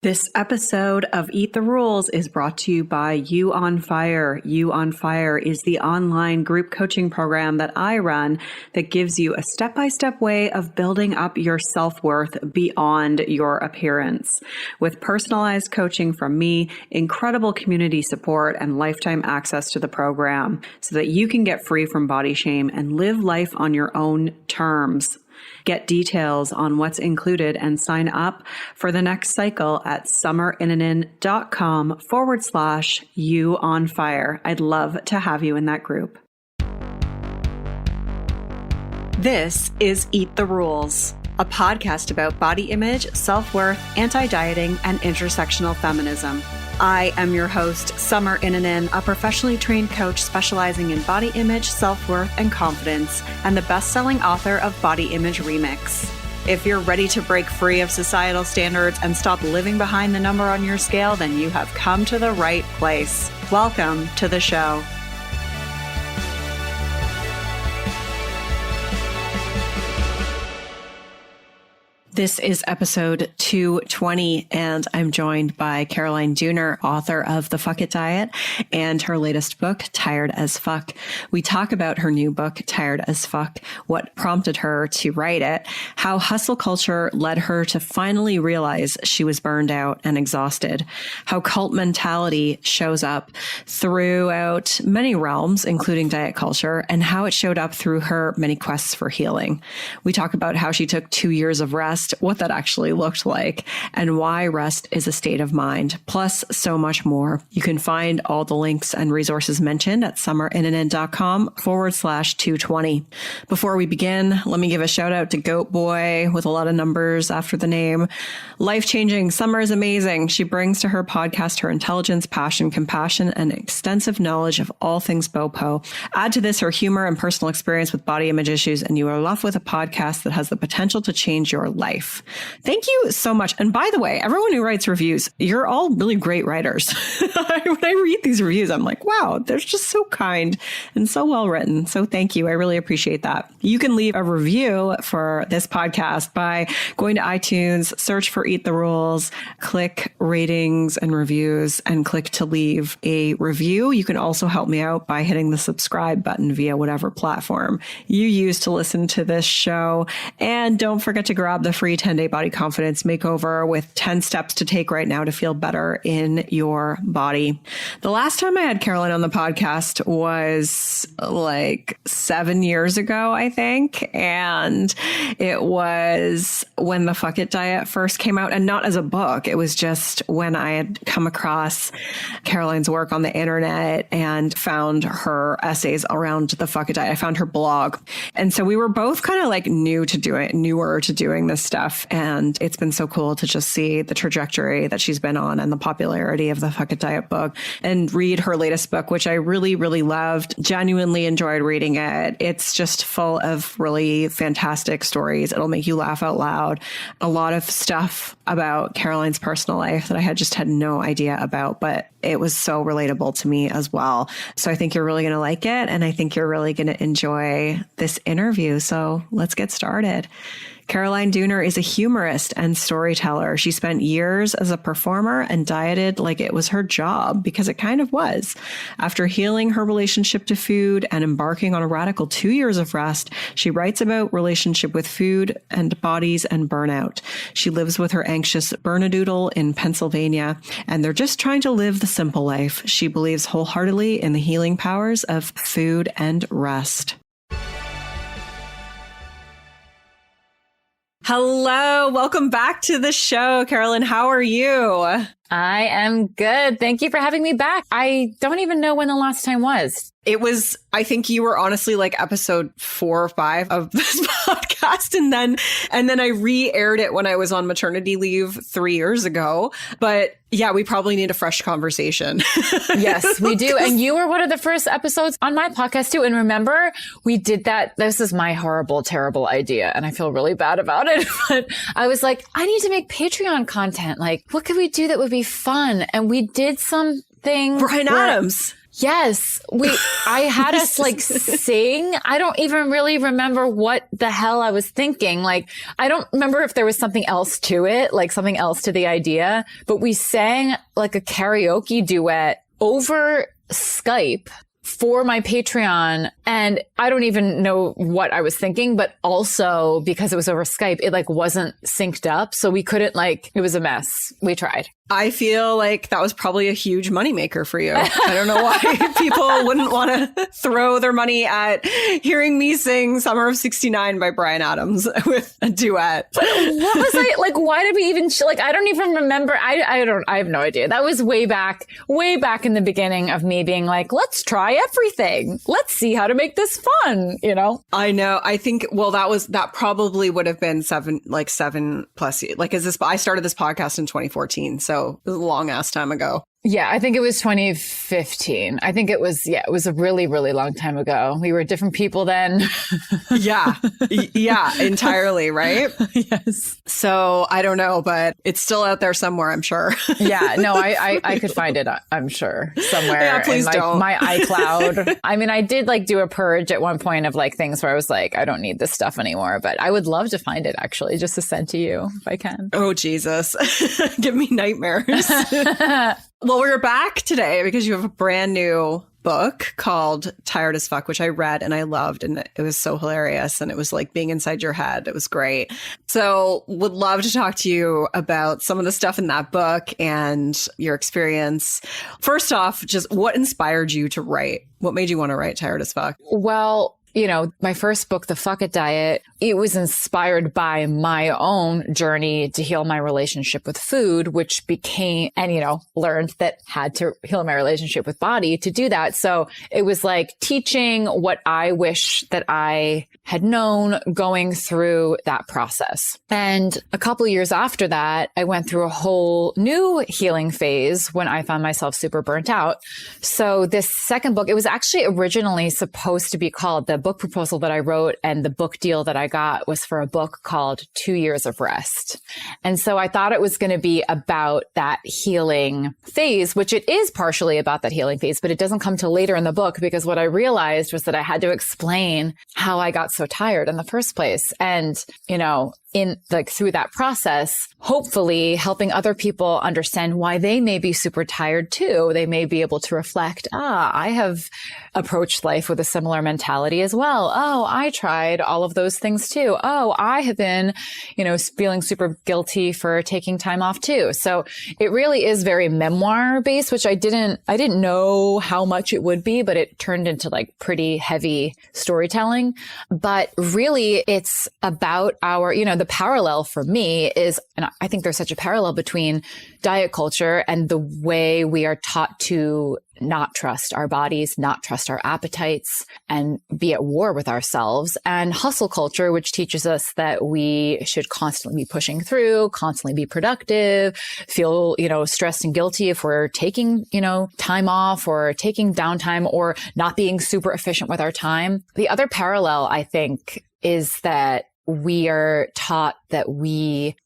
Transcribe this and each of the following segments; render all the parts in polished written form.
This episode of Eat the Rules is brought to you by You on Fire. You on Fire is the online group coaching program that I run that gives you a step-by-step way of building up your self-worth beyond your appearance. With personalized coaching from me, incredible community support, and lifetime access to the program so that you can get free from body shame and live life on your own terms. Get details on what's included and sign up for the next cycle at summerinanen.com/you on fire. I'd love to have you in that group. This is Eat the Rules, a podcast about body image, self-worth, anti-dieting, and intersectional feminism. I am your host, Summer Inanen, a professionally trained coach specializing in body image, self-worth, and confidence, and the best-selling author of Body Image Remix. If you're ready to break free of societal standards and stop living behind the number on your scale, then you have come to the right place. Welcome to the show. This is episode 220, and I'm joined by Caroline Dooner, author of The Fuck It Diet and her latest book, Tired as Fuck. We talk about her new book, Tired as Fuck, what prompted her to write it, how hustle culture led her to finally realize she was burned out and exhausted, how cult mentality shows up throughout many realms, including diet culture, and how it showed up through her many quests for healing. We talk about how she took 2 years of rest, what that actually looked like, and why rest is a state of mind, plus so much more. You can find all the links and resources mentioned at summerinanen.com/220. Before we begin, let me give a shout out to Goat Boy with a lot of numbers after the name. Life-changing. Summer is amazing. She brings to her podcast her intelligence, passion, compassion, and extensive knowledge of all things BOPO. Add to this her humor and personal experience with body image issues, and you are left with a podcast that has the potential to change your life. Thank you so much. And by the way, everyone who writes reviews, you're all really great writers. When I read these reviews, I'm like, wow, they're just so kind and so well written. So thank you. I really appreciate that. You can leave a review for this podcast by going to iTunes, search for Eat the Rules, click ratings and reviews, and click to leave a review. You can also help me out by hitting the subscribe button via whatever platform you use to listen to this show. And don't forget to grab the free 10-day body confidence makeover with 10 steps to take right now to feel better in your body. The last time I had Caroline on the podcast was like 7 years ago, I think. And it was when the Fuck It Diet first came out, and not as a book. It was just when I had come across Caroline's work on the internet and found her essays around the Fuck It Diet. I found her blog. And so we were both kind of like newer to doing this stuff. And it's been so cool to just see the trajectory that she's been on and the popularity of the Fuck It Diet book, and read her latest book, which I really, really loved, genuinely enjoyed reading it. It's just full of really fantastic stories. It'll make you laugh out loud. A lot of stuff about Caroline's personal life that I had no idea about, but it was so relatable to me as well. So I think you're really going to like it. And I think you're really going to enjoy this interview. So let's get started. Caroline Dooner is a humorist and storyteller. She spent years as a performer and dieted like it was her job, because it kind of was. After healing her relationship to food and embarking on a radical 2 years of rest, she writes about relationship with food and bodies and burnout. She lives with her anxious Bernedoodle in Pennsylvania, and they're just trying to live the simple life. She believes wholeheartedly in the healing powers of food and rest. Hello, welcome back to the show. Caroline, how are you? I am good. Thank you for having me back. I don't even know when the last time was. It was, I think you were honestly like episode 4 or 5 of this podcast. And then I re-aired it when I was on maternity leave 3 years ago. But yeah, we probably need a fresh conversation. Yes, we do. And you were one of the first episodes on my podcast too. And remember, we did that. This is my horrible, terrible idea. And I feel really bad about it. But I was like, I need to make Patreon content. Like, what could we do that would be fun? And we did something. Bryan Adams. Yes. I had us like sing. I don't even really remember what the hell I was thinking. Like, I don't remember if there was something else to it, like something else to the idea, but we sang like a karaoke duet over Skype for my Patreon. And I don't even know what I was thinking, but also because it was over Skype, it like wasn't synced up. So we couldn't it was a mess. We tried. I feel like that was probably a huge moneymaker for you. I don't know why people wouldn't want to throw their money at hearing me sing Summer of 69 by Bryan Adams with a duet. What was why did we even, I don't even remember. I have no idea. That was way back in the beginning of me being like, let's try everything. Let's see how to make this fun, you know? I know. I think, that probably would have been 7 plus. I started this podcast in 2014. So it was a long ass time ago. Yeah, I think it was 2015. I think it was a really, really long time ago. We were different people then. Yeah, entirely, right? Yes. So I don't know, but it's still out there somewhere, I'm sure. Yeah, no, I could find it, I'm sure, somewhere. Yeah, please don't. My iCloud. I mean, I did do a purge at one point of things where I was like, I don't need this stuff anymore, but I would love to find it actually, just to send to you if I can. Oh, Jesus. Give me nightmares. Well, we're back today because you have a brand new book called Tired as Fuck, which I read and I loved. And it was so hilarious. And it was like being inside your head. It was great. So would love to talk to you about some of the stuff in that book and your experience. First off, just what inspired you to write? What made you want to write Tired as Fuck? Well, my first book, The Fuck It Diet, it was inspired by my own journey to heal my relationship with food, which became, and, learned that had to heal my relationship with body to do that. So it was like teaching what I wish that I had known going through that process. And a couple of years after that, I went through a whole new healing phase when I found myself super burnt out. So this second book, it was actually originally supposed to be called, the book proposal that I wrote and the book deal that I got was for a book called 2 Years of Rest. And so I thought it was going to be about that healing phase, which it is partially about that healing phase, but it doesn't come till later in the book because what I realized was that I had to explain how I got so tired in the first place. And, through that process, hopefully helping other people understand why they may be super tired too. They may be able to reflect, I have approached life with a similar mentality as well. Oh, I tried all of those things too. Oh, I have been, feeling super guilty for taking time off too. So it really is very memoir based, which I didn't know how much it would be, but it turned into pretty heavy storytelling. But really it's about our, the parallel for me is, and I think there's such a parallel between diet culture and the way we are taught to not trust our bodies, not trust our appetites, and be at war with ourselves, and hustle culture, which teaches us that we should constantly be pushing through, constantly be productive, feel, stressed and guilty if we're taking, time off or taking downtime or not being super efficient with our time. The other parallel, I think, is that we are taught that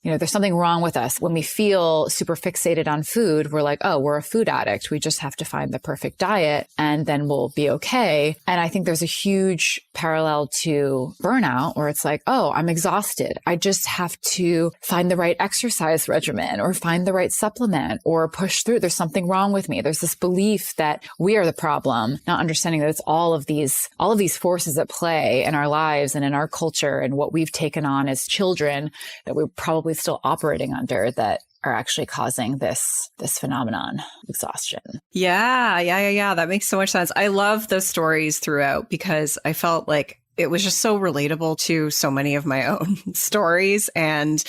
there's something wrong with us. When we feel super fixated on food, we're like, oh, we're a food addict. We just have to find the perfect diet and then we'll be okay. And I think there's a huge parallel to burnout where it's like, oh, I'm exhausted. I just have to find the right exercise regimen or find the right supplement or push through. There's something wrong with me. There's this belief that we are the problem, not understanding that it's all of these forces at play in our lives and in our culture and what we've taken on as children that we're probably still operating under that are actually causing this phenomenon, exhaustion. Yeah. That makes so much sense. I love those stories throughout because I felt like it was just so relatable to so many of my own stories. And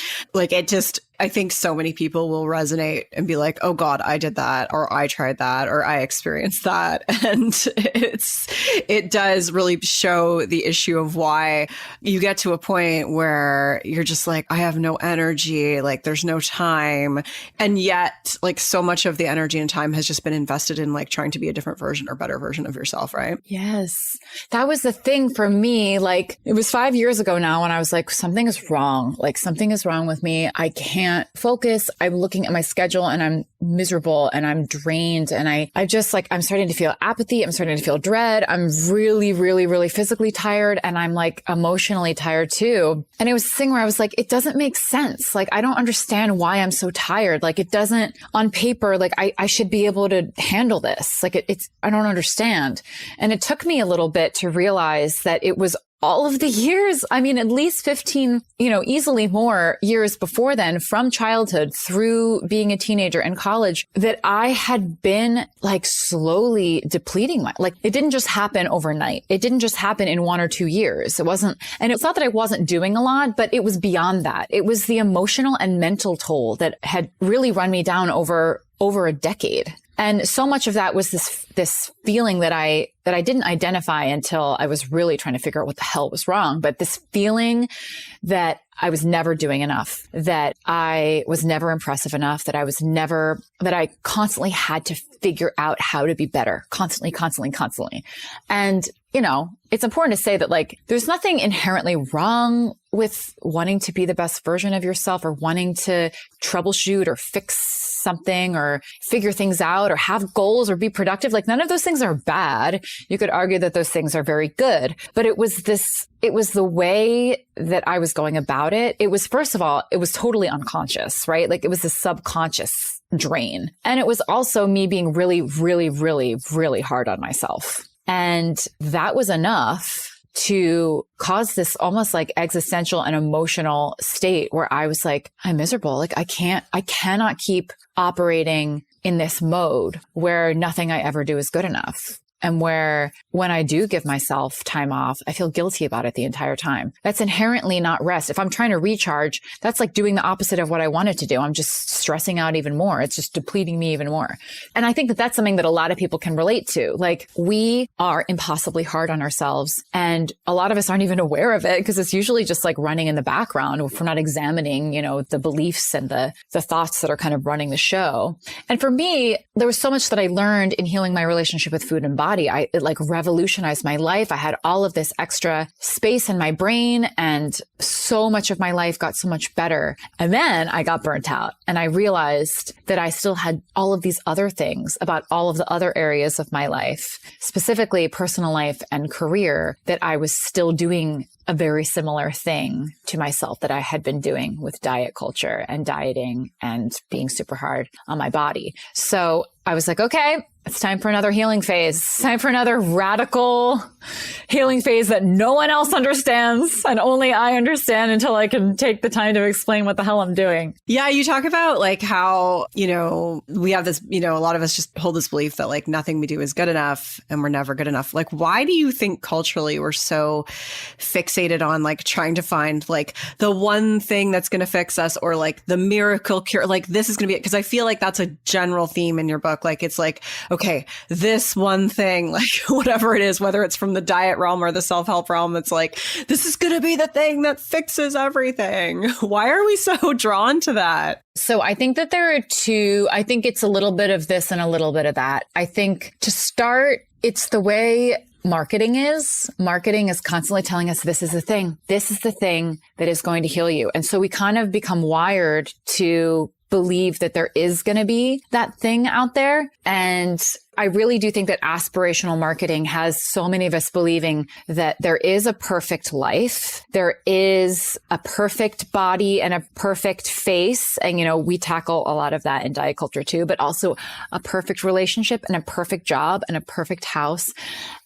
I think so many people will resonate and be like, oh God, I did that, or I tried that, or I experienced that. And it does really show the issue of why you get to a point where you're just like, I have no energy, there's no time. And yet so much of the energy and time has just been invested in trying to be a different version or better version of yourself, right? Yes. That was the thing for me. It was 5 years ago now when I was like, something is wrong. Something is wrong with me. I can't can't focus. I'm looking at my schedule and I'm miserable and I'm drained. And I just like, I'm starting to feel apathy. I'm starting to feel dread. I'm really, really, really physically tired. And I'm like emotionally tired too. And it was this thing where I was like, it doesn't make sense. Like, I don't understand why I'm so tired. Like, it doesn't on paper, like I should be able to handle this. Like I don't understand. And it took me a little bit to realize that it was all of the years, I mean, at least 15, easily more years before then, from childhood through being a teenager and college, that I had been like slowly depleting like it didn't just happen overnight. It didn't just happen in 1 or 2 years. It wasn't, and it's not that I wasn't doing a lot, but it was beyond that. It was the emotional and mental toll that had really run me down over a decade. And so much of that was this feeling that I didn't identify until I was really trying to figure out what the hell was wrong. But this feeling that I was never doing enough, that I was never impressive enough, that I constantly had to figure out how to be better, constantly. And, it's important to say that like, there's nothing inherently wrong with wanting to be the best version of yourself or wanting to troubleshoot or fix something or figure things out or have goals or be productive. Like, none of those things are bad. You could argue that those things are very good, but it was the way that I was going about it. It was, first of all, it was totally unconscious, right? Like, it was a subconscious drain. And it was also me being really, really, really, really hard on myself. And that was enough to cause this almost like existential and emotional state where I was like, I'm miserable. Like, I cannot keep operating in this mode where nothing I ever do is good enough. And where when I do give myself time off, I feel guilty about it the entire time. That's inherently not rest. If I'm trying to recharge, that's like doing the opposite of what I wanted to do. I'm just stressing out even more. It's just depleting me even more. And I think that that's something that a lot of people can relate to. Like, we are impossibly hard on ourselves. And a lot of us aren't even aware of it because it's usually just like running in the background if we're not examining, the beliefs and the thoughts that are kind of running the show. And for me, there was so much that I learned in healing my relationship with food and body. It like revolutionized my life. I had all of this extra space in my brain and so much of my life got so much better. And then I got burnt out and I realized that I still had all of these other things about all of the other areas of my life, specifically personal life and career, that I was still doing a very similar thing to myself that I had been doing with diet culture and dieting and being super hard on my body. So I was like, okay, it's time for another healing phase. It's time for another radical healing phase that no one else understands and only I understand until I can take the time to explain what the hell I'm doing. Yeah, you talk about like how, we have this, a lot of us just hold this belief that like nothing we do is good enough and we're never good enough. Like, why do you think culturally we're so fixated on like trying to find like the one thing that's going to fix us or like the miracle cure? Like, this is going to be it. Because I feel like that's a general theme in your book. Like, it's like, okay, this one thing, like whatever it is, whether it's from the diet realm or the self-help realm, it's like, this is going to be the thing that fixes everything. Why are we so drawn to that? So I think that there are two. I think it's a little bit of this and a little bit of that. I think to start, it's the way marketing is. Marketing is constantly telling us this is the thing. This is the thing that is going to heal you. And so we kind of become wired to believe that there is going to be that thing out there. And I really do think that aspirational marketing has so many of us believing that there is a perfect life. There is a perfect body and a perfect face. And, we tackle a lot of that in diet culture too, but also a perfect relationship and a perfect job and a perfect house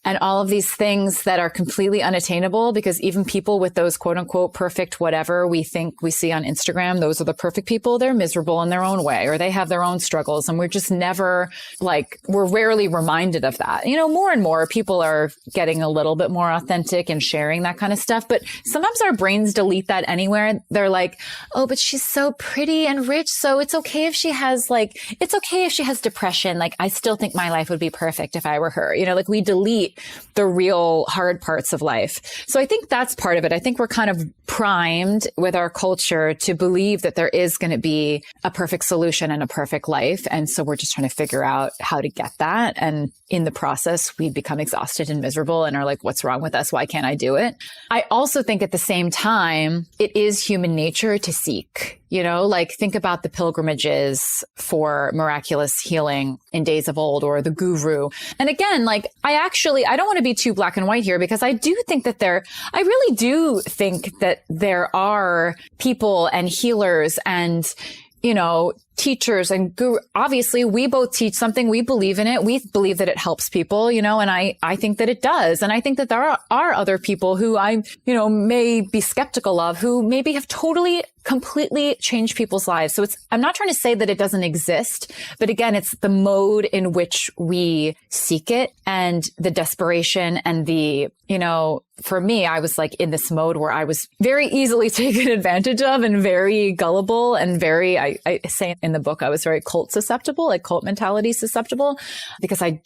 and all of these things that are completely unattainable because even people with those quote unquote perfect whatever we think we see on Instagram, those are the perfect people. They're miserable in their own way or they have their own struggles. And we're just never we're rarely reminded of that. More and more people are getting a little bit more authentic and sharing that kind of stuff. But sometimes our brains delete that anywhere. They're like, oh, but she's so pretty and rich. So it's okay if she has depression. Like, I still think my life would be perfect if I were her. We delete the real hard parts of life. So I think that's part of it. I think we're kind of primed with our culture to believe that there is going to be a perfect solution and a perfect life. And so we're just trying to figure out how to get that. And in the process, we become exhausted and miserable and are like, what's wrong with us? Why can't I do it? I also think at the same time, it is human nature to seek Like think about the pilgrimages for miraculous healing in days of old, or the guru. And again, like I don't want to be too black and white here, because I really do think that there are people and healers and, teachers and guru. Obviously, we both teach something. We believe in it. We believe that it helps people, and I think that it does. And I think that there are other people who I, may be skeptical of, who maybe have completely changed people's lives. So I'm not trying to say that it doesn't exist, but again, it's the mode in which we seek it and the desperation and the, for me, I was like in this mode where I was very easily taken advantage of and very gullible and very, I say in the book, I was very cult susceptible, like cult mentality susceptible, because I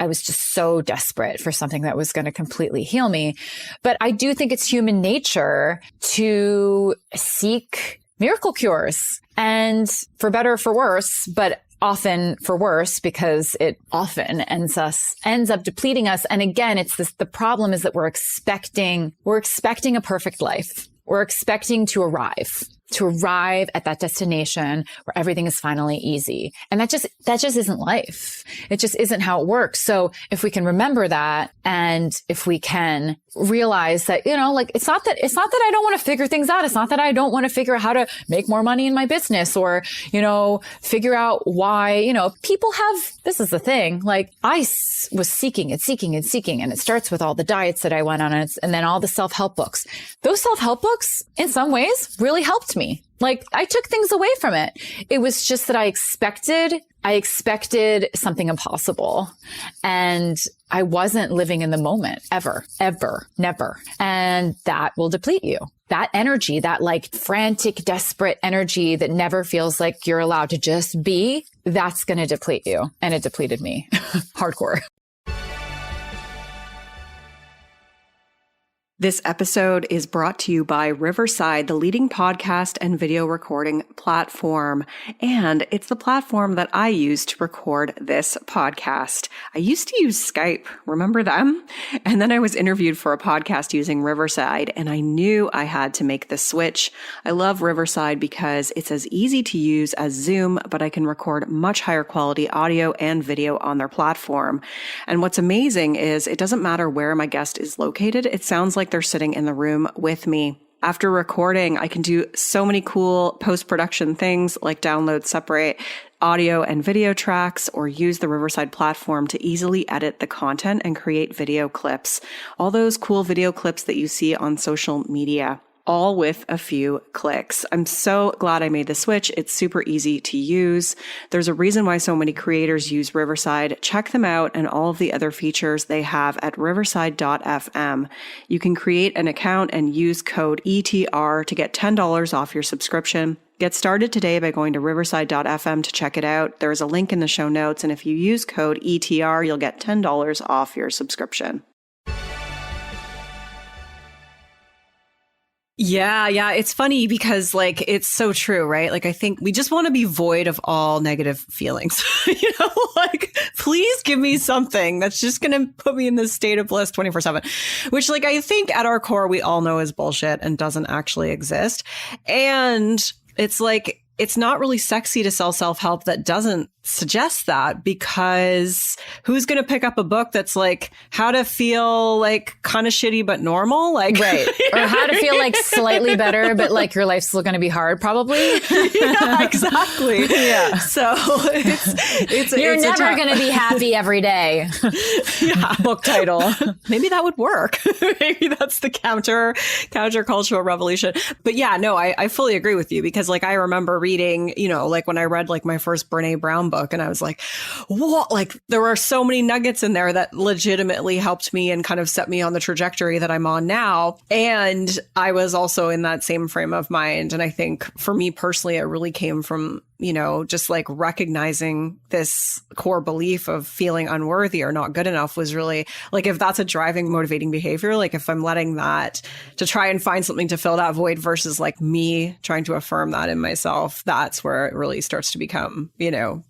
was just so desperate for something that was going to completely heal me. But I do think it's human nature to seek miracle cures, and for better or for worse, but often for worse, because it often ends up depleting us. And again, the problem is that we're expecting a perfect life. We're expecting to arrive at that destination where everything is finally easy. And that just isn't life. It just isn't how it works. So if we can remember that, and if we can realize that, it's not that I don't want to figure things out. It's not that I don't want to figure out how to make more money in my business, or, figure out why, people have, this is the thing, like I was seeking, and it starts with all the diets that I went on, and then all the self-help books. Those self-help books in some ways really helped me. Like I took things away from it. It was just that I expected something impossible, and I wasn't living in the moment ever, never. And that will deplete you. That energy, that like frantic, desperate energy that never feels like you're allowed to just be, that's going to deplete you. And it depleted me hardcore. This episode is brought to you by Riverside, the leading podcast and video recording platform. And it's the platform that I use to record this podcast. I used to use Skype. Remember them? And then I was interviewed for a podcast using Riverside, and I knew I had to make the switch. I love Riverside because it's as easy to use as Zoom, but I can record much higher quality audio and video on their platform. And what's amazing is it doesn't matter where my guest is located. It sounds like they're sitting in the room with me. After recording, I can do so many cool post-production things like download separate audio and video tracks, or use the Riverside platform to easily edit the content and create video clips. All those cool video clips that you see on social media, all with a few clicks. I'm so glad I made the switch. It's super easy to use. There's a reason why so many creators use Riverside. Check them out and all of the other features they have at riverside.fm. You can create an account and use code ETR to get $10 off your subscription. Get started today by going to riverside.fm to check it out. There's a link in the show notes, and if you use code ETR, you'll get $10 off your subscription. Yeah. It's funny because like, it's so true, right? Like, I think we just want to be void of all negative feelings, like, please give me something that's just going to put me in this state of bliss 24/7, which like, I think at our core, we all know is bullshit and doesn't actually exist. And it's like, it's not really sexy to sell self-help that doesn't suggest that, because who's going to pick up a book that's like how to feel like kind of shitty but normal, like right, or how to feel like slightly better but like your life's still going to be hard probably. Yeah, exactly. Yeah, so you're never going to be happy every day. Yeah, book title. Maybe that would work. Maybe that's the counter cultural revolution. But yeah, no, I fully agree with you, because like I remember reading, like when I read like my first Brene Brown book, and I was like, what? Like there were so many nuggets in there that legitimately helped me and kind of set me on the trajectory that I'm on now. And I was also in that same frame of mind. And I think for me personally, it really came from, just like recognizing this core belief of feeling unworthy or not good enough was really like, if that's a driving, motivating behavior, like if I'm letting that to try and find something to fill that void versus like me trying to affirm that in myself, that's where it really starts to become,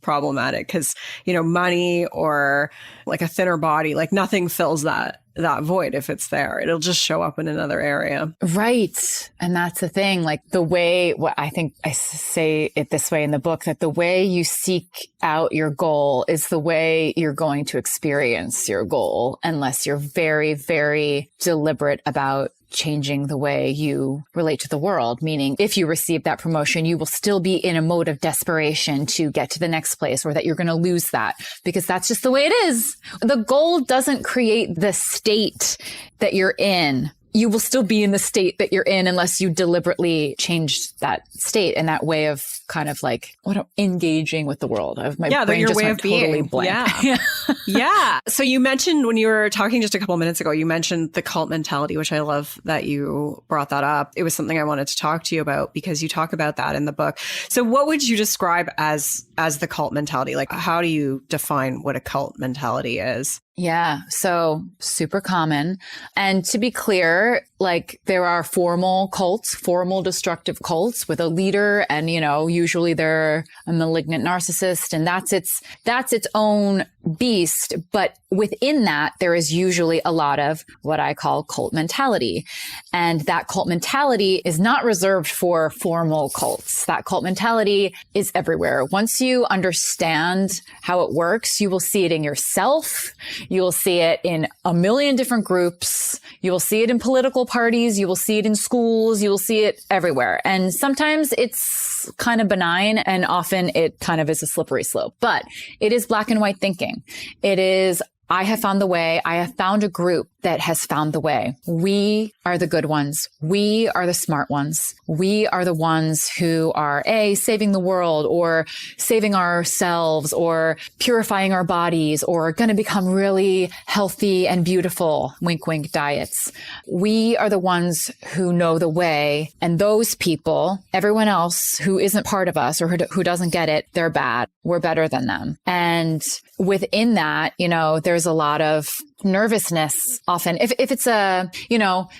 problematic. Because, money or like a thinner body, like nothing fills that that void if it's there. It'll just show up in another area. Right. And that's the thing, like the way, what I think I say it this way in the book, that the way you seek out your goal is the way you're going to experience your goal, unless you're very, very deliberate about changing the way you relate to the world. Meaning, if you receive that promotion, you will still be in a mode of desperation to get to the next place, or that you're going to lose that, because that's just the way it is. The goal doesn't create the state that you're in. You will still be in the state that you're in unless you deliberately change that state and that way of kind of like engaging with the world. Of my brain your just way went of being. totally blank. Yeah. Yeah. So you mentioned, when you were talking just a couple minutes ago, you mentioned the cult mentality, which I love that you brought that up. It was something I wanted to talk to you about because you talk about that in the book. So what would you describe as the cult mentality? Like, how do you define what a cult mentality is? Yeah. So super common. And to be clear, like there are formal cults, formal destructive cults with a leader, and, you know, usually they're a malignant narcissist, and that's its own beast. But within that, there is usually a lot of what I call cult mentality. And that cult mentality is not reserved for formal cults. That cult mentality is everywhere. Once you understand how it works, you will see it in yourself. You will see it in a million different groups. You will see it in political parties. You will see it in schools. You will see it everywhere. And sometimes it's kind of benign, and often it kind of is a slippery slope. But it is black and white thinking. It is, I have found the way. I have found a group that has found the way. We are the good ones. We are the smart ones. We are the ones who are saving the world, or saving ourselves, or purifying our bodies, or going to become really healthy and beautiful. Wink, wink diets. We are the ones who know the way. And those people, everyone else who isn't part of us or who doesn't get it, they're bad. We're better than them. And within that, you know, there's a lot of nervousness often. If it's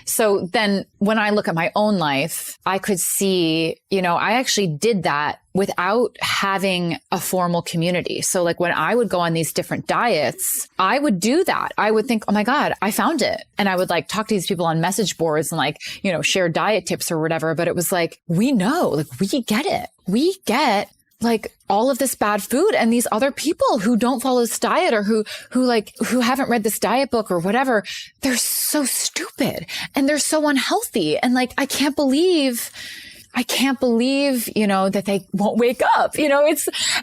so then when I look at my own life, I could see, you know, I actually did that without having a formal community. So like when I would go on these different diets, I would do that. I would think, oh my God, I found it. And I would like talk to these people on message boards and like, you know, share diet tips or whatever. But it was like, we know, like we get it. We get like all of this bad food, and these other people who don't follow this diet, or who haven't read this diet book or whatever, they're so stupid and they're so unhealthy. And like, I can't believe, you know, that they won't wake up, you know,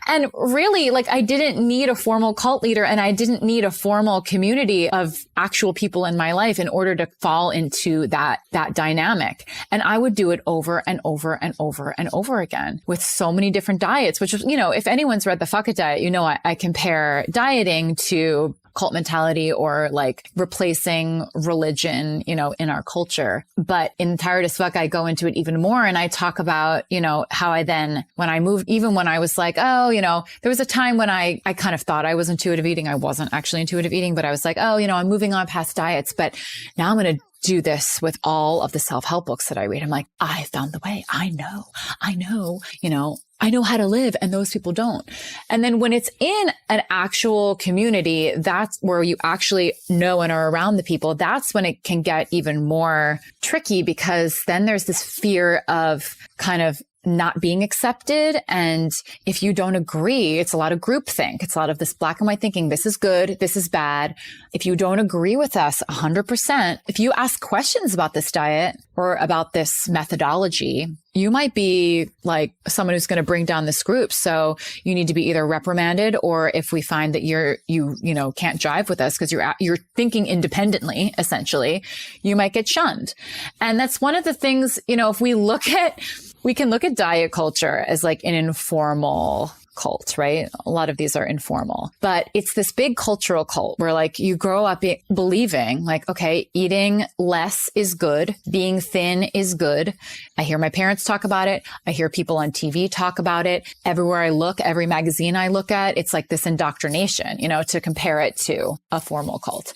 and really like I didn't need a formal cult leader, and I didn't need a formal community of actual people in my life in order to fall into that dynamic. And I would do it over and over and over and over again with so many different diets, which is, you know, if anyone's read the Fuck It Diet, you know, I compare dieting to cult mentality, or like replacing religion, you know, in our culture. But in Tired as Fuck, I go into it even more. And I talk about, you know, how I then, when I moved, even when I was like, oh, you know, there was a time when I kind of thought I was intuitive eating. I wasn't actually intuitive eating, but I was like, oh, you know, I'm moving on past diets, but now I'm going to do this with all of the self-help books that I read. I'm like, I found the way. I know, you know, I know how to live, and those people don't. And then when it's in an actual community, that's where you actually know and are around the people. That's when it can get even more tricky, because then there's this fear of kind of not being accepted. And if you don't agree, it's a lot of groupthink. It's a lot of this black and white thinking. This is good. This is bad. If you don't agree with us 100%, if you ask questions about this diet or about this methodology, you might be like someone who's going to bring down this group. So you need to be either reprimanded, or if we find that you know, can't jive with us because you're thinking independently, essentially, you might get shunned. And that's one of the things, you know, if we can look at diet culture as like an informal cult, right? A lot of these are informal, but it's this big cultural cult where like you grow up believing like, okay, eating less is good. Being thin is good. I hear my parents talk about it. I hear people on TV talk about it. Everywhere I look, every magazine I look at, it's like this indoctrination, you know, to compare it to a formal cult.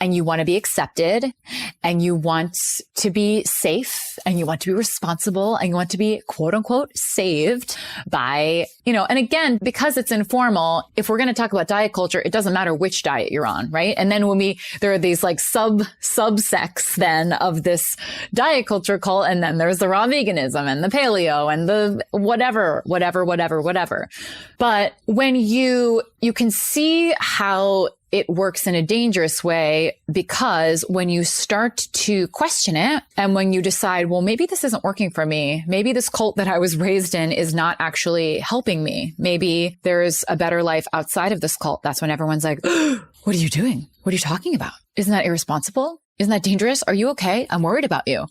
And you want to be accepted, and you want to be safe, and you want to be responsible, and you want to be quote unquote saved by, you know, and again, again, because it's informal, if we're going to talk about diet culture, it doesn't matter which diet you're on, right? And then there are these like subsects then of this diet culture cult. And then there's the raw veganism and the paleo and the whatever. But when you can see how it works in a dangerous way, because when you start to question it and when you decide, well, maybe this isn't working for me. Maybe this cult that I was raised in is not actually helping me. Maybe there's a better life outside of this cult. That's when everyone's like, what are you doing? What are you talking about? Isn't that irresponsible? Isn't that dangerous? Are you okay? I'm worried about you.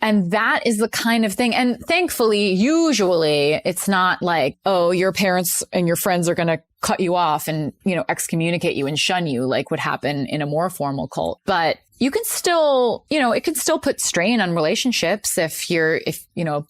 And that is the kind of thing. And thankfully, usually it's not like, oh, your parents and your friends are going to cut you off and, excommunicate you and shun you like would happen in a more formal cult. But you can still, it can still put strain on relationships if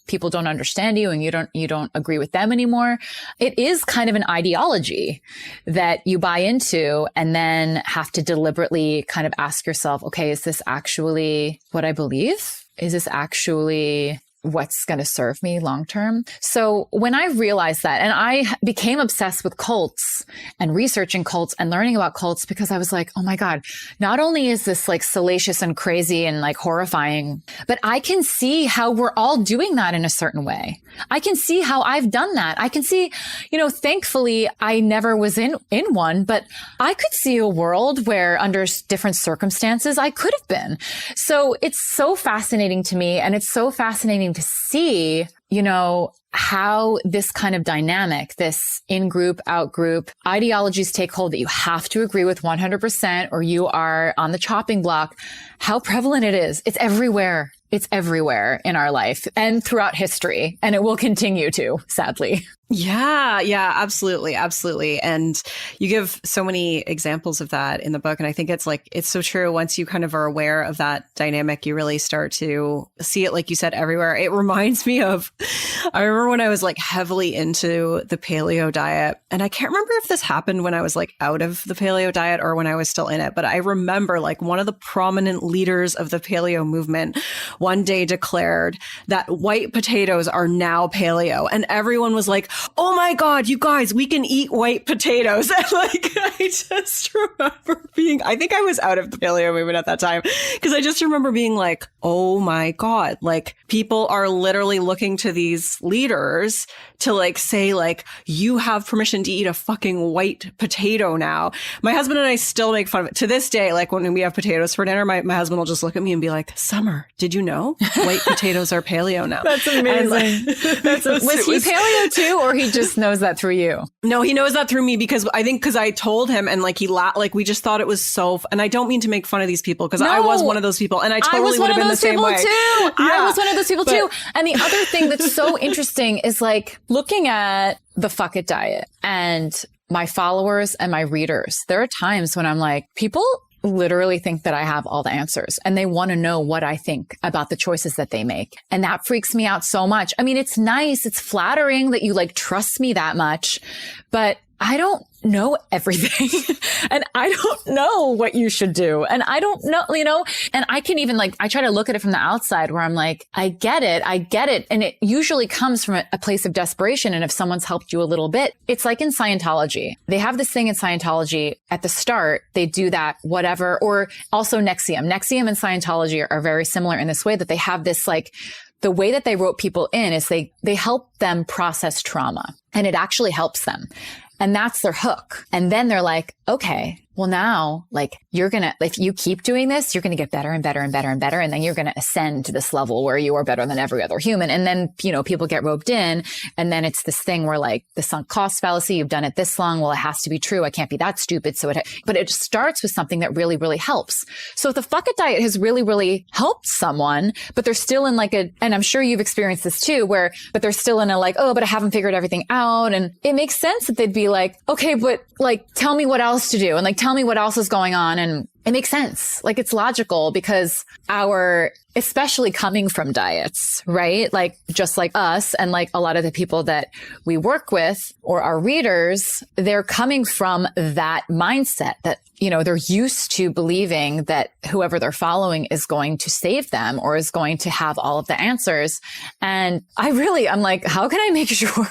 people don't understand you and you don't agree with them anymore. It is kind of an ideology that you buy into and then have to deliberately kind of ask yourself, okay, is this actually what I believe? Is this actually what's going to serve me long term? So when I realized that, and I became obsessed with cults and researching cults and learning about cults, because I was like, oh my God, not only is this like salacious and crazy and like horrifying, but I can see how we're all doing that in a certain way. I can see how I've done that. I can see, thankfully I never was in one, but I could see a world where under different circumstances I could have been. So it's so fascinating to me, and it's so fascinating to see, how this kind of dynamic, this in-group, out-group ideologies take hold that you have to agree with 100% or you are on the chopping block, how prevalent it is. It's everywhere. It's everywhere in our life and throughout history. And it will continue to, sadly. Yeah, absolutely. Absolutely. And you give so many examples of that in the book. And I think it's so true. Once you kind of are aware of that dynamic, you really start to see it, like you said, everywhere. It reminds me of, I remember when I was like heavily into the paleo diet, and I can't remember if this happened when I was like out of the paleo diet or when I was still in it, but I remember like one of the prominent leaders of the paleo movement one day declared that white potatoes are now paleo. And everyone was like, oh my God, you guys, we can eat white potatoes. And like, I just remember I think I was out of the paleo movement at that time, because I just remember being like, oh my God, like people are literally looking to these leaders to like say like, you have permission to eat a fucking white potato now. My husband and I still make fun of it to this day. Like when we have potatoes for dinner, my husband will just look at me and be like, Summer, did you know white potatoes are paleo now? That's amazing. Was he paleo too, or he just knows that through you? No, he knows that through me, because I told him, and like like we just thought it was so, and I don't mean to make fun of these people, because I was one of those people, and I totally would have been the same way. I was one of those people too. And the other thing that's so interesting is like looking at the fuck it diet and my followers and my readers. There are times when I'm like, people literally think that I have all the answers and they want to know what I think about the choices that they make. And that freaks me out so much. I mean, it's nice. It's flattering that you like trust me that much, but I don't know everything and I don't know what you should do. And I don't know, and I can even like, I try to look at it from the outside where I'm like, I get it. And it usually comes from a place of desperation. And if someone's helped you a little bit, it's like in Scientology. They have this thing in Scientology at the start, they do that, whatever, or also Nexium. Nexium and Scientology are very similar in this way that they have this like, the way that they wrote people in is they help them process trauma, and it actually helps them. And that's their hook. And then they're like, okay, well now, like if you keep doing this, you're going to get better and better and better and better. And then you're going to ascend to this level where you are better than every other human. And then, people get roped in. And then it's this thing where like the sunk cost fallacy, you've done it this long. Well, it has to be true. I can't be that stupid. But it starts with something that really, really helps. So if the fuck it diet has really, really helped someone, but they're still in like and I'm sure you've experienced this too, but they're still in a like, oh, but I haven't figured everything out. And it makes sense that they'd be like, okay, but like, tell me what else to do. And like, tell me what else is going on. And it makes sense. Like it's logical because especially coming from diets, right? Like just like us and like a lot of the people that we work with or our readers, they're coming from that mindset that, they're used to believing that whoever they're following is going to save them or is going to have all of the answers. And I'm like, how can I make sure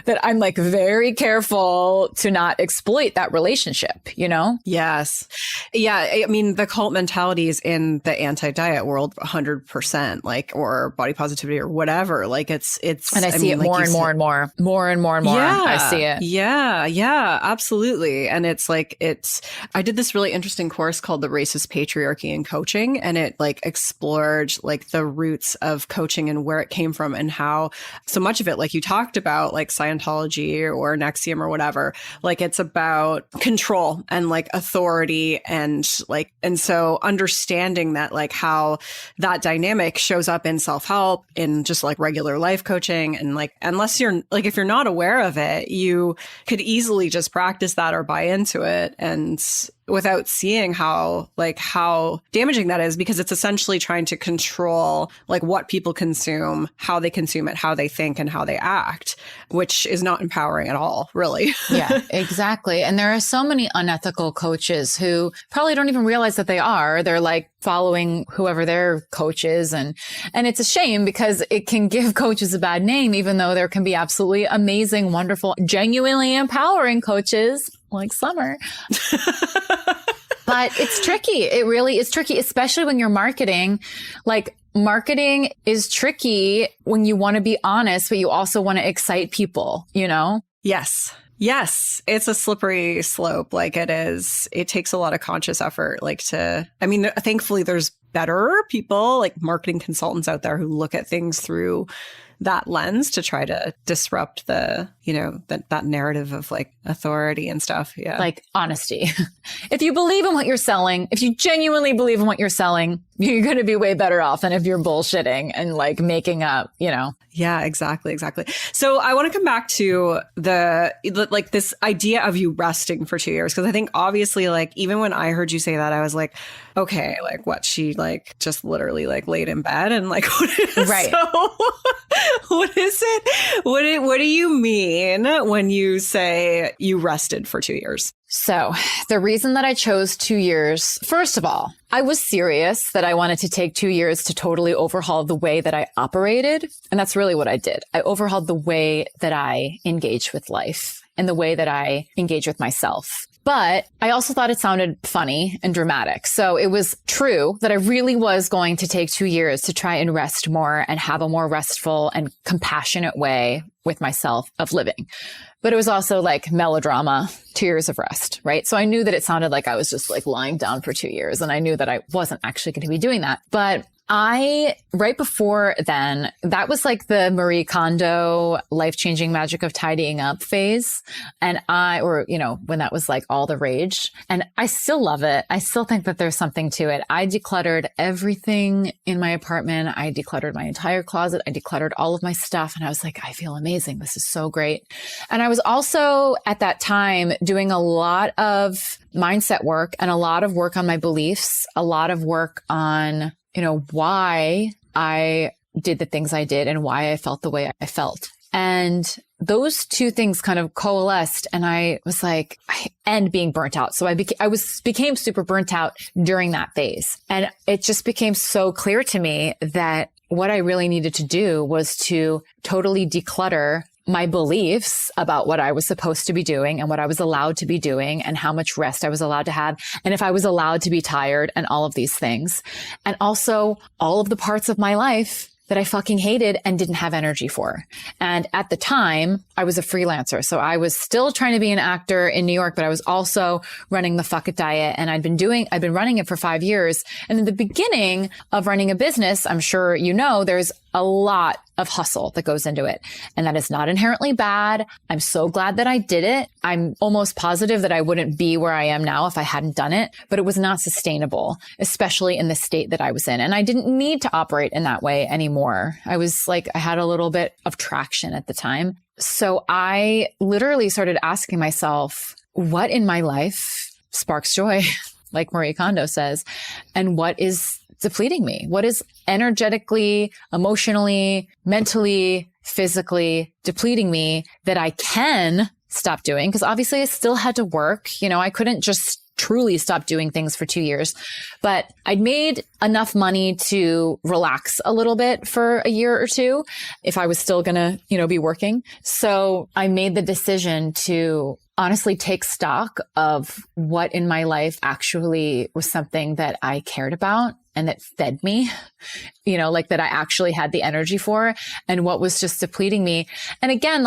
that I'm like very careful to not exploit that relationship, Yes. Yeah. I mean, the cult mentality is in the anti-diet world 100%, like, or body positivity or whatever. Like it's, and I see it more and more and more. Yeah, I see it. Yeah, absolutely. And it's like, I did this really interesting course called The Racist Patriarchy in Coaching, and it like explored like the roots of coaching and where it came from and how so much of it, like you talked about, like Scientology or Nexium or whatever, like it's about control and like authority and so understanding that like how that dynamic shows up in self-help, in just like regular life coaching. And like, unless you're like, if you're not aware of it, you could easily just practice that or buy into it. And without seeing how damaging that is, because it's essentially trying to control like what people consume, how they consume it, how they think and how they act, which is not empowering at all, really. Yeah, exactly. And there are so many unethical coaches who probably don't even realize that they are. They're like following whoever their coach is. And it's a shame because it can give coaches a bad name, even though there can be absolutely amazing, wonderful, genuinely empowering coaches like Summer. But it's tricky. It really is tricky, especially when you're marketing. Like marketing is tricky when you want to be honest, but you also want to excite people, Yes. It's a slippery slope. Like it is, it takes a lot of conscious effort, thankfully there's better people like marketing consultants out there who look at things through that lens to try to disrupt the, that narrative of like authority and stuff. Yeah. Like honesty. If you believe in what you're selling, if you genuinely believe in what you're selling, you're going to be way better off than if you're bullshitting and like making up, Yeah, exactly. So I want to come back to like this idea of you resting for 2 years. Cause I think obviously like, even when I heard you say that, I was like, okay, like what, she like just literally like laid in bed and like, right. So what is it? What do you mean when you say you rested for 2 years? So the reason that I chose 2 years, first of all, I was serious that I wanted to take 2 years to totally overhaul the way that I operated. And that's really what I did. I overhauled the way that I engage with life and the way that I engage with myself. But I also thought it sounded funny and dramatic. So it was true that I really was going to take 2 years to try and rest more and have a more restful and compassionate way with myself of living. But it was also like melodrama, 2 years of rest, right? So I knew that it sounded like I was just like lying down for 2 years. And I knew that I wasn't actually going to be doing that. But right before then, that was like the Marie Kondo life-changing magic of tidying up phase. And when that was like all the rage. And I still love it. I still think that there's something to it. I decluttered everything in my apartment. I decluttered my entire closet. I decluttered all of my stuff. And I was like, I feel amazing. This is so great. And I was also at that time doing a lot of mindset work and a lot of work on my beliefs, a lot of work on why I did the things I did and why I felt the way I felt. And those two things kind of coalesced and I was like, and being burnt out. So I became super burnt out during that phase. And it just became so clear to me that what I really needed to do was to totally declutter my beliefs about what I was supposed to be doing and what I was allowed to be doing and how much rest I was allowed to have. And if I was allowed to be tired and all of these things. And also all of the parts of my life that I fucking hated and didn't have energy for. And at the time, I was a freelancer. So I was still trying to be an actor in New York, but I was also running the Fuck It diet. And I'd been running it for 5 years. And in the beginning of running a business, I'm sure there's a lot of hustle that goes into it. And that is not inherently bad. I'm so glad that I did it. I'm almost positive that I wouldn't be where I am now if I hadn't done it, but it was not sustainable, especially in the state that I was in. And I didn't need to operate in that way anymore. I had a little bit of traction at the time. So I literally started asking myself, what in my life sparks joy? like Marie Kondo says, and what is depleting me? What is energetically, emotionally, mentally, physically depleting me that I can stop doing? Because obviously I still had to work. I couldn't just truly stop doing things for 2 years, but I'd made enough money to relax a little bit for a year or two if I was still going to, be working. So I made the decision to honestly take stock of what in my life actually was something that I cared about and that fed me, like that I actually had the energy for, and what was just depleting me. And again,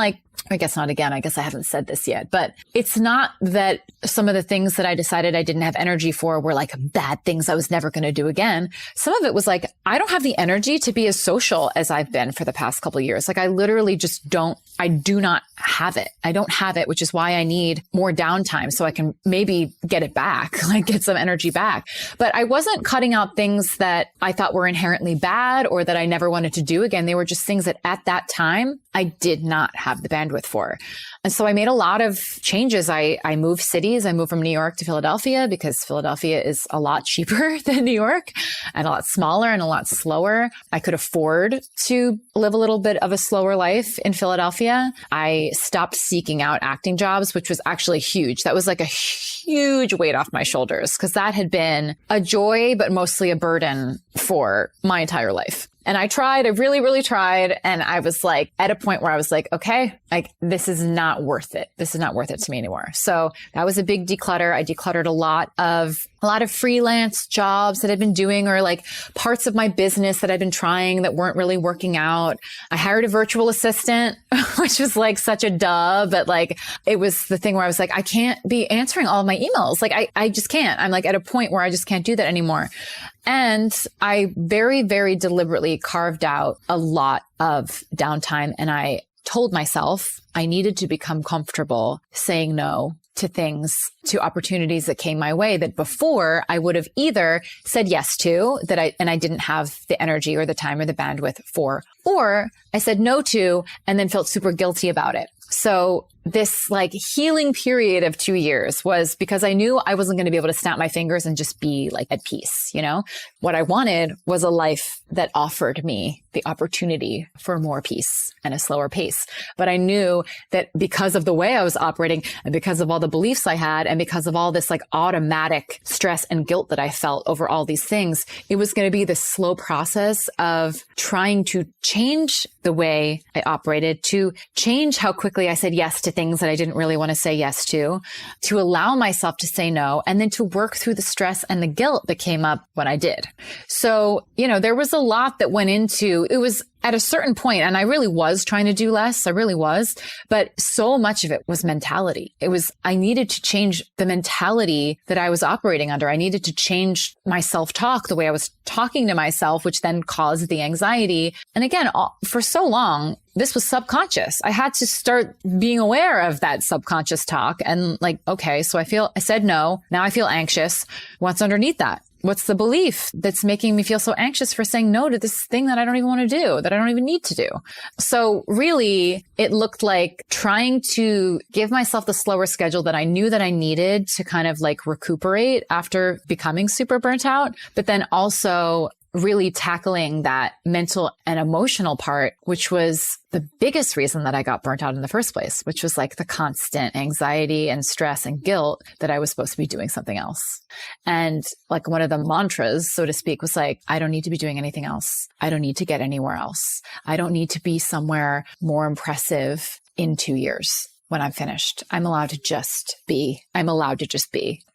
I guess not again. I guess I haven't said this yet, but it's not that some of the things that I decided I didn't have energy for were like bad things I was never going to do again. Some of it was like, I don't have the energy to be as social as I've been for the past couple of years. Like I literally just I do not have it. I don't have it, which is why I need more downtime so I can maybe get it back, like get some energy back. But I wasn't cutting out things that I thought were inherently bad or that I never wanted to do again. They were just things that at that time I did not have the bandwidth for. And so I made a lot of changes. I moved cities. I moved from New York to Philadelphia because Philadelphia is a lot cheaper than New York and a lot smaller and a lot slower. I could afford to live a little bit of a slower life in Philadelphia. I stopped seeking out acting jobs, which was actually huge. That was like a huge weight off my shoulders because that had been a joy, but mostly a burden for my entire life. And I really, really tried. And I was like at a point where I was like, okay, this is not worth it. This is not worth it to me anymore. So that was a big declutter. I decluttered a lot of freelance jobs that I'd been doing or like parts of my business that I'd been trying that weren't really working out. I hired a virtual assistant, which was like such a duh, but like it was the thing where I was like, I can't be answering all of my emails. Like I just can't. I'm like at a point where I just can't do that anymore. And I very, very deliberately carved out a lot of downtime. And I told myself I needed to become comfortable saying no to things, to opportunities that came my way that before I would have either said yes to and I didn't have the energy or the time or the bandwidth for, or I said no to and then felt super guilty about it. So this like healing period of 2 years was because I knew I wasn't going to be able to snap my fingers and just be like at peace. What I wanted was a life that offered me the opportunity for more peace and a slower pace. But I knew that because of the way I was operating and because of all the beliefs I had and because of all this like automatic stress and guilt that I felt over all these things, it was going to be this slow process of trying to change the way I operated, to change how quickly I said yes to things that I didn't really want to say yes to allow myself to say no, and then to work through the stress and the guilt that came up when I did. So, there was a lot that went into it. Was at a certain point, and I really was trying to do less. I really was. But so much of it was mentality. I needed to change the mentality that I was operating under. I needed to change my self-talk, the way I was talking to myself, which then caused the anxiety. And again, for so long, this was subconscious. I had to start being aware of that subconscious talk and like, okay, so I said no. Now I feel anxious. What's underneath that? What's the belief that's making me feel so anxious for saying no to this thing that I don't even want to do, that I don't even need to do? So really, it looked like trying to give myself the slower schedule that I knew that I needed to kind of like recuperate after becoming super burnt out, but then also really tackling that mental and emotional part, which was the biggest reason that I got burnt out in the first place, which was like the constant anxiety and stress and guilt that I was supposed to be doing something else. And like one of the mantras, so to speak, was like, I don't need to be doing anything else. I don't need to get anywhere else. I don't need to be somewhere more impressive in 2 years when I'm finished. I'm allowed to just be.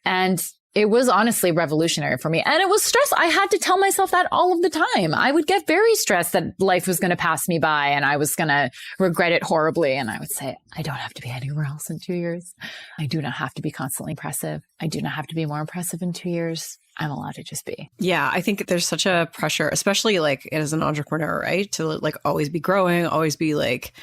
And it was honestly revolutionary for me. And it was stress. I had to tell myself that all of the time. I would get very stressed that life was going to pass me by and I was going to regret it horribly. And I would say, I don't have to be anywhere else in 2 years. I do not have to be constantly impressive. I do not have to be more impressive in 2 years. I'm allowed to just be. Yeah, I think there's such a pressure, especially like as an entrepreneur, right? To like always be growing, always be like,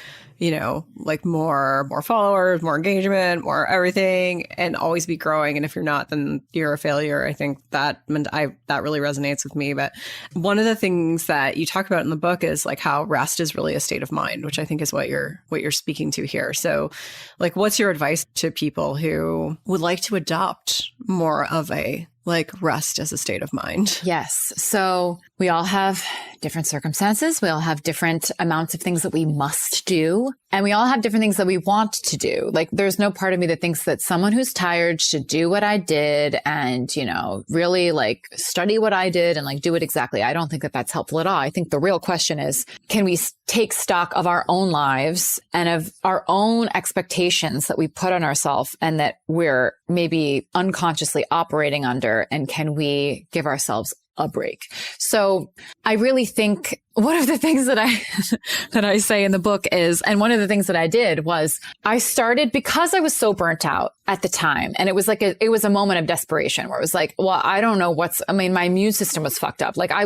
like more followers, more engagement, more everything, and always be growing. And if you're not, then you're a failure. I think that really resonates with me. But one of the things that you talk about in the book is like how rest is really a state of mind, which I think is what you're speaking to here. So like, what's your advice to people who would like to adopt more of a like rest as a state of mind. Yes. So we all have different circumstances. We all have different amounts of things that we must do. And we all have different things that we want to do. Like there's no part of me that thinks that someone who's tired should do what I did and, you know, really like study what I did and like do it exactly. I don't think that that's helpful at all. I think the real question is, can we take stock of our own lives and of our own expectations that we put on ourselves and that we're maybe unconsciously operating under? And can we give ourselves a break? So I really think one of the things that I say in the book is, and one of the things that I did was I started because I was so burnt out at the time. And it was like, it was a moment of desperation where it was like, well, I don't know my immune system was fucked up. Like it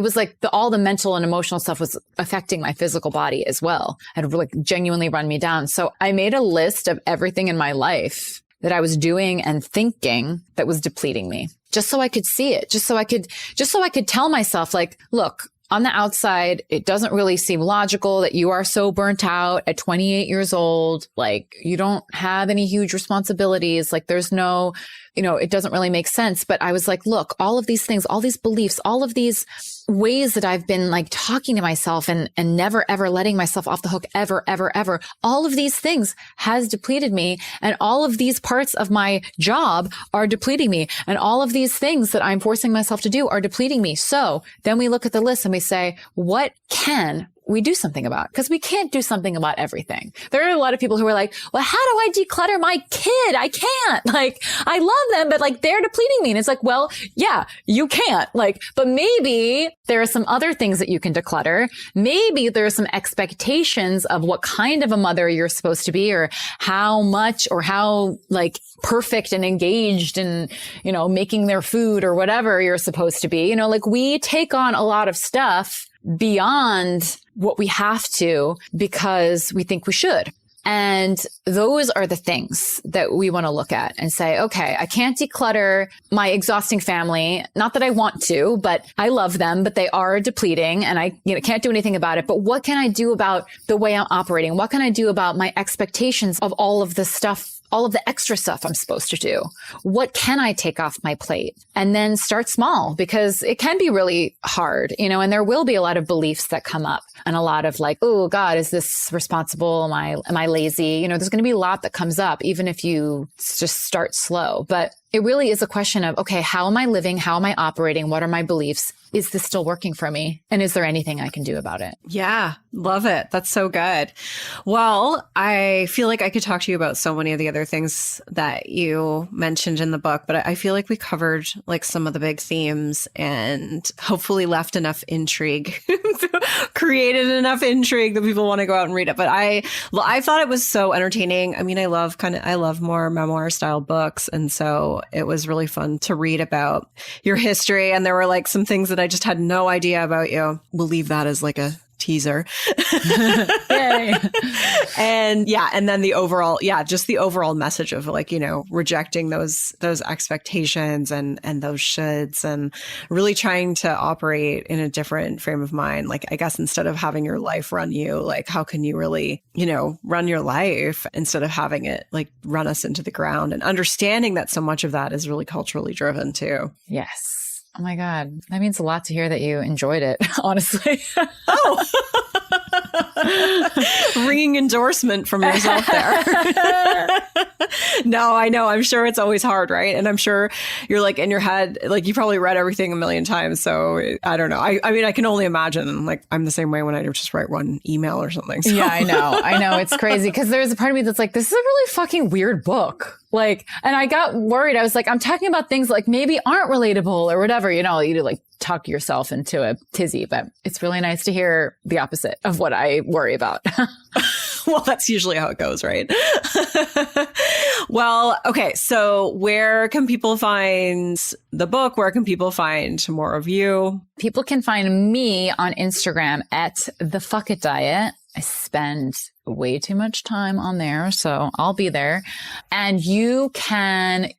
was like all the mental and emotional stuff was affecting my physical body as well. It like genuinely run me down. So I made a list of everything in my life that I was doing and thinking that was depleting me, just so I could see it, just so I could tell myself like, look, on the outside, it doesn't really seem logical that you are so burnt out at 28 years old. Like you don't have any huge responsibilities. Like there's no, you know, it doesn't really make sense. But I was like, look, all of these things, all these beliefs, all of these ways that I've been like talking to myself and never, ever letting myself off the hook ever, ever, ever. All of these things has depleted me. And all of these parts of my job are depleting me. And all of these things that I'm forcing myself to do are depleting me. So then we look at the list and we say, what can we do something about? Because we can't do something about everything. There are a lot of people who are like, well, how do I declutter my kid? I can't. Like, I love them, but like they're depleting me. And it's like, well, yeah, you can't. Like, but maybe there are some other things that you can declutter. Maybe there are some expectations of what kind of a mother you're supposed to be or how much or how like perfect and engaged and, you know, making their food or whatever you're supposed to be. You know, like we take on a lot of stuff beyond what we have to because we think we should. And those are the things that we want to look at and say, okay, I can't declutter my exhausting family. Not that I want to, but I love them, but they are depleting and I can't do anything about it. But what can I do about the way I'm operating? What can I do about my expectations of all of the stuff, all of the extra stuff I'm supposed to do? What can I take off my plate? And then start small because it can be really hard, you know, and there will be a lot of beliefs that come up and a lot of like, oh God, is this responsible? Am I lazy? You know, there's going to be a lot that comes up, even if you just start slow. But it really is a question of, okay, how am I living? How am I operating? What are my beliefs? Is this still working for me? And is there anything I can do about it? Yeah, love it. That's so good. Well, I feel like I could talk to you about so many of the other things that you mentioned in the book, but I feel like we covered like some of the big themes and hopefully left enough intrigue, created enough intrigue that people want to go out and read it. But I thought it was so entertaining. I mean, I love more memoir style books. And so it was really fun to read about your history. And there were like some things that I just had no idea about you. We'll leave that as like a teaser. Yay. And yeah, and then the overall message of like, you know, rejecting those expectations and those shoulds and really trying to operate in a different frame of mind. Like, I guess instead of having your life run you, like, how can you really, you know, run your life instead of having it like run us into the ground, and understanding that so much of that is really culturally driven too. Yes. Oh my God. That means a lot to hear that you enjoyed it, honestly. Oh, ringing endorsement from yourself there. No, I know. I'm sure it's always hard, right? And I'm sure you're like in your head, like you probably read everything a million times. So I don't know. I mean, I can only imagine, like I'm the same way when I just write one email or something. So. Yeah, I know. It's crazy because there's a part of me that's like, this is a really fucking weird book. Like, and I got worried. I was like, I'm talking about things like maybe aren't relatable or whatever, you know, you like talk yourself into a tizzy, but it's really nice to hear the opposite of what I worry about. Well, that's usually how it goes, right? Well, okay. So where can people find the book? Where can people find more of you? People can find me on Instagram at The Fuck It Diet. I spend way too much time on there. So I'll be there. And you can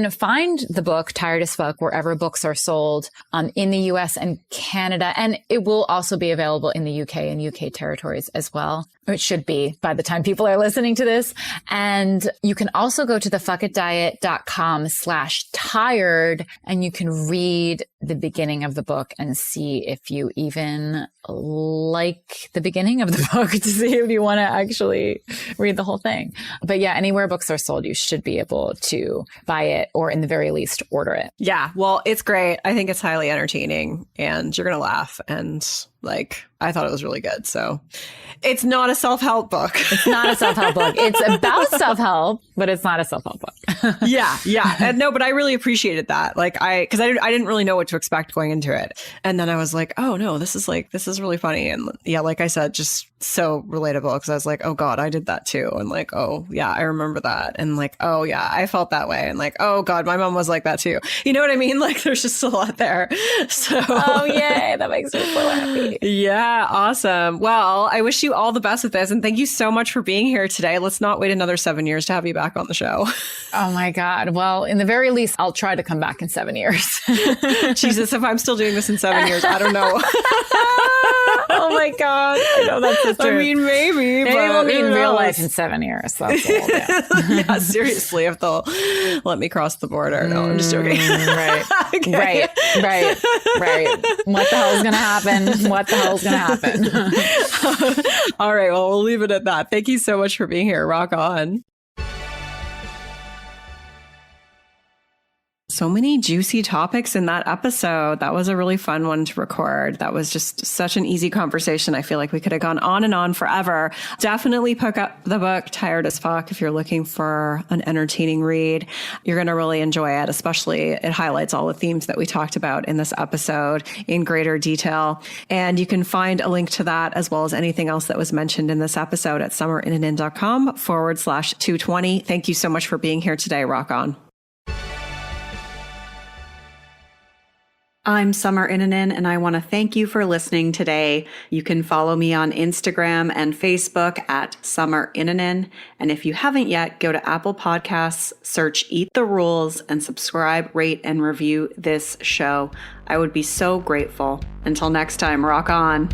find the book Tired as Fuck wherever books are sold in the US and Canada. And it will also be available in the UK and UK territories as well. It should be by the time people are listening to this. And you can also go to thefuckitdiet.com/tired and you can read the beginning of the book and see if you even like the beginning of the book to see if you want to actually read the whole thing. But yeah, anywhere books are sold, you should be able to buy it or in the very least order it. Yeah, well, it's great. I think it's highly entertaining and you're going to laugh. And like, I thought it was really good. So it's not a self-help book. It's not a self-help book. It's about self-help, but it's not a self-help book. Yeah. And no, but I really appreciated that. Like because I didn't really know what to expect going into it. And then I was like, oh no, this is really funny. And yeah, like I said, just so relatable because I was like, oh God, I did that too. And like, oh yeah, I remember that. And like, oh yeah, I felt that way. And like, oh God, my mom was like that too. You know what I mean? Like there's just a lot there. So oh yay, that makes me so happy. Yeah, awesome. Well, I wish you all the best with this. And thank you so much for being here today. Let's not wait another 7 years to have you back on the show. Oh my God. Well, in the very least, I'll try to come back in 7 years. Jesus, if I'm still doing this in 7 years, I don't know. Oh my God. I know that's the truth. I mean, maybe we'll meet in real life in 7 years. That's old, yeah. Yeah, seriously, if they'll let me cross the border. No, I'm just joking. Right. Okay. Right. What the hell is going to happen? All right. Well, we'll leave it at that. Thank you so much for being here. Rock on. So many juicy topics in that episode. That was a really fun one to record. That was just such an easy conversation. I feel like we could have gone on and on forever. Definitely pick up the book Tired as Fuck if you're looking for an entertaining read. You're going to really enjoy it, especially it highlights all the themes that we talked about in this episode in greater detail. And you can find a link to that as well as anything else that was mentioned in this episode at summerinnanen.com/220. Thank you so much for being here today. Rock on. I'm Summer Innanen, and I want to thank you for listening today. You can follow me on Instagram and Facebook at Summer Innanen. And if you haven't yet, go to Apple Podcasts, search Eat the Rules, and subscribe, rate, and review this show. I would be so grateful. Until next time, rock on.